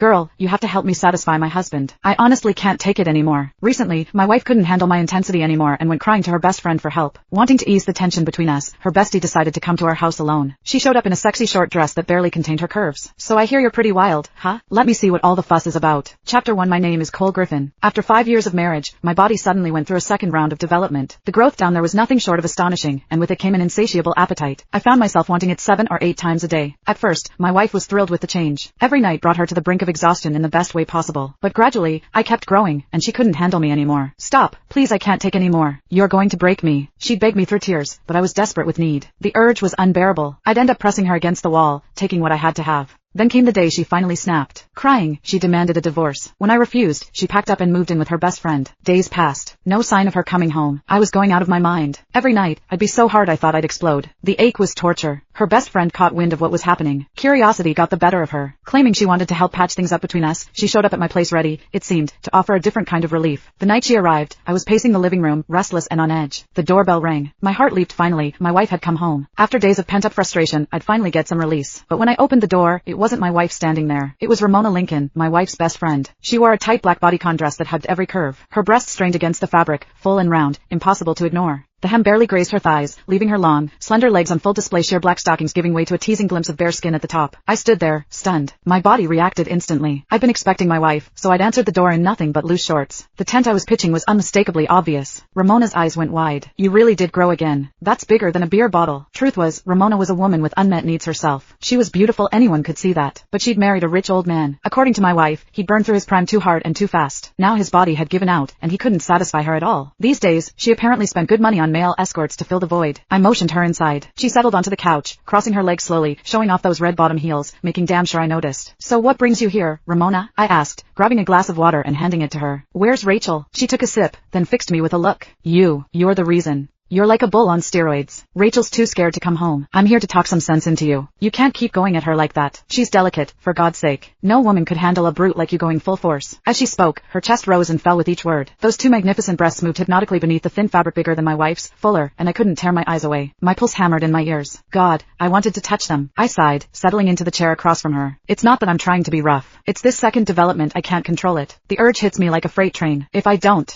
Girl, you have to help me satisfy my husband. I honestly can't take it anymore. Recently, my wife couldn't handle my intensity anymore and went crying to her best friend for help. Wanting to ease the tension between us, her bestie decided to come to our house alone. She showed up in a sexy short dress that barely contained her curves. So I hear you're pretty wild, huh? Let me see what all the fuss is about. Chapter 1. My name is Cole Griffin. After 5 years of marriage, my body suddenly went through a second round of development. The growth down there was nothing short of astonishing, and with it came an insatiable appetite. I found myself wanting it 7 or 8 times a day. At first, my wife was thrilled with the change. Every night brought her to the brink of exhaustion in the best way possible. But gradually, I kept growing, and she couldn't handle me anymore. Stop, please, I can't take any more. You're going to break me. She'd beg me through tears, but I was desperate with need. The urge was unbearable. I'd end up pressing her against the wall, taking what I had to have. Then came the day she finally snapped. Crying, she demanded a divorce. When I refused, she packed up and moved in with her best friend. Days passed. No sign of her coming home. I was going out of my mind. Every night, I'd be so hard I thought I'd explode. The ache was torture. Her best friend caught wind of what was happening. Curiosity got the better of her. Claiming she wanted to help patch things up between us, she showed up at my place ready, it seemed, to offer a different kind of relief. The night she arrived, I was pacing the living room, restless and on edge. The doorbell rang. My heart leaped. Finally, my wife had come home. After days of pent-up frustration, I'd finally get some release. But when I opened the door, it wasn't my wife standing there. It was Ramona Lincoln, my wife's best friend. She wore a tight black bodycon dress that hugged every curve. Her breasts strained against the fabric, full and round, impossible to ignore. The hem barely grazed her thighs, leaving her long, slender legs on full display, sheer black stockings giving way to a teasing glimpse of bare skin at the top. I stood there, stunned. My body reacted instantly. I'd been expecting my wife, so I'd answered the door in nothing but loose shorts. The tent I was pitching was unmistakably obvious. Ramona's eyes went wide. You really did grow again. That's bigger than a beer bottle. Truth was, Ramona was a woman with unmet needs herself. She was beautiful, anyone could see that. But she'd married a rich old man. According to my wife, he'd burned through his prime too hard and too fast. Now his body had given out, and he couldn't satisfy her at all. These days, she apparently spent good money on male escorts to fill the void. I motioned her inside. She settled onto the couch, crossing her legs slowly, showing off those red bottom heels, making damn sure I noticed. So what brings you here, Ramona? I asked, grabbing a glass of water and handing it to her. Where's Rachel? She took a sip, then fixed me with a look. You're the reason. You're like a bull on steroids. Rachel's too scared to come home. I'm here to talk some sense into you. You can't keep going at her like that. She's delicate, for God's sake. No woman could handle a brute like you going full force. As she spoke, her chest rose and fell with each word. Those two magnificent breasts moved hypnotically beneath the thin fabric bigger than my wife's, fuller, and I couldn't tear my eyes away. My pulse hammered in my ears. God, I wanted to touch them. I sighed, settling into the chair across from her. It's not that I'm trying to be rough. It's this second development, I can't control it. The urge hits me like a freight train. If I don't,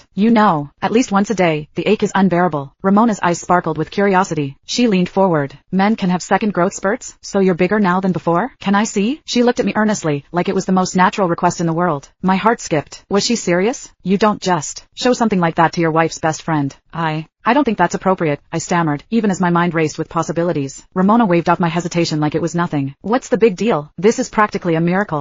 at least once a day, the ache is unbearable. Ramona's eyes sparkled with curiosity. She leaned forward. Men can have second growth spurts? So you're bigger now than before? Can I see? She looked at me earnestly, like it was the most natural request in the world. My heart skipped. Was she serious? You don't just show something like that to your wife's best friend. I don't think that's appropriate, I stammered, even as my mind raced with possibilities. Ramona waved off my hesitation like it was nothing. What's the big deal? This is practically a miracle.